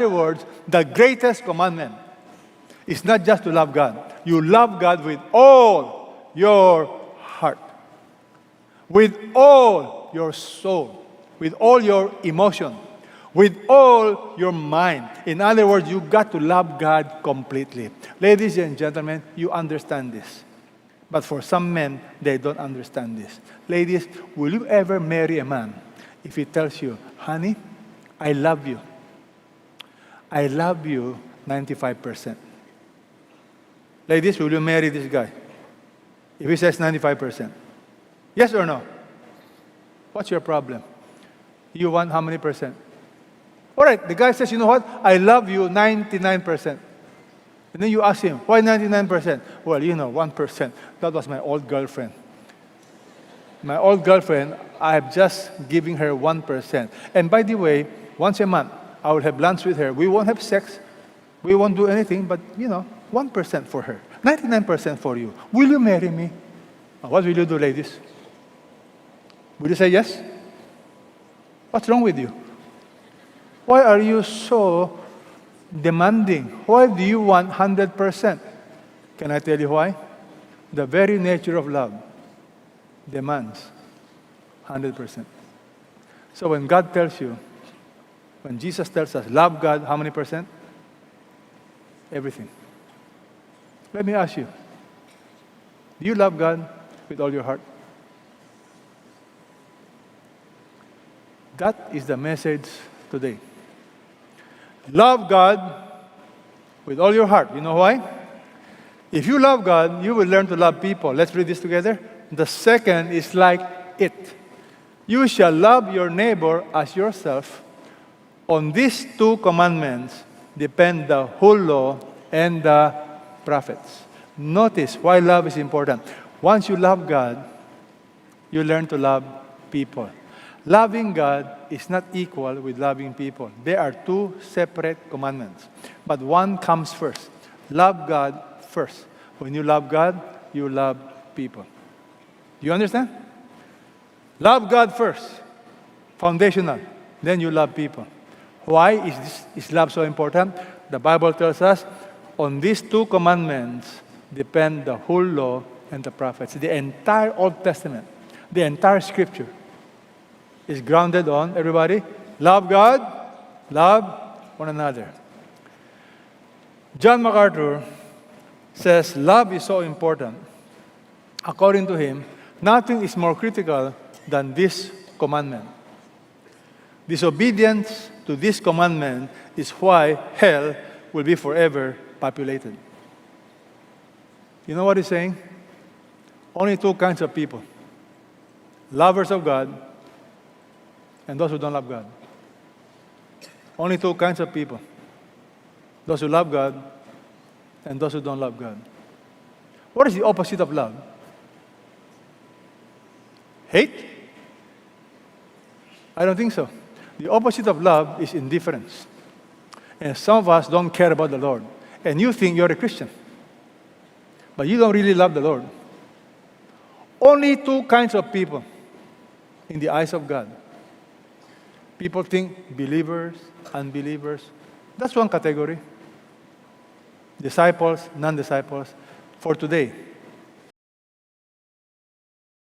other words, the greatest commandment is not just to love God. You love God with all your heart, with all your soul, with all your emotion, with all your mind. In other words, you got to love God completely. Ladies and gentlemen, you understand this. But for some men, they don't understand this. Ladies, will you ever marry a man if he tells you, honey, I love you. I love you 95%. Ladies, will you marry this guy? If he says 95%. Yes or no? What's your problem? You want how many percent? All right, the guy says, you know what? I love you 99%. And then you ask him, why 99%? Well, 1%. That was my old girlfriend. My old girlfriend, I'm just giving her 1%. And by the way, once a month, I will have lunch with her. We won't have sex. We won't do anything, but, 1% for her. 99% for you. Will you marry me? What will you do, ladies? Will you say yes? What's wrong with you? Why are you so demanding? Why do you want 100%? Can I tell you why? The very nature of love demands 100%. So when God tells you, when Jesus tells us, love God, how many percent? Everything. Let me ask you, do you love God with all your heart? That is the message today. Love God with all your heart. You know why? If you love God, you will learn to love people. Let's read this together. The second is like it. You shall love your neighbor as yourself. On these two commandments depend the whole law and the prophets. Notice why love is important. Once you love God, you learn to love people. Loving God is not equal with loving people. There are two separate commandments, but one comes first. Love God first. When you love God, you love people. Do you understand? Love God first, foundational. Then you love people. Why is love so important? The Bible tells us, on these two commandments depend the whole law and the prophets. The entire Old Testament, the entire Scripture is grounded on, everybody, love God, love one another. John MacArthur says love is so important. According to him, nothing is more critical than this commandment. Disobedience to this commandment is why hell will be forever populated. You know what he's saying? Only two kinds of people. Lovers of God and those who don't love God. Only two kinds of people. Those who love God and those who don't love God. What is the opposite of love? Hate? I don't think so. The opposite of love is indifference. And some of us don't care about the Lord. And you think you're a Christian. But you don't really love the Lord. Only two kinds of people in the eyes of God. People think believers, unbelievers. That's one category. Disciples, non-disciples. For today,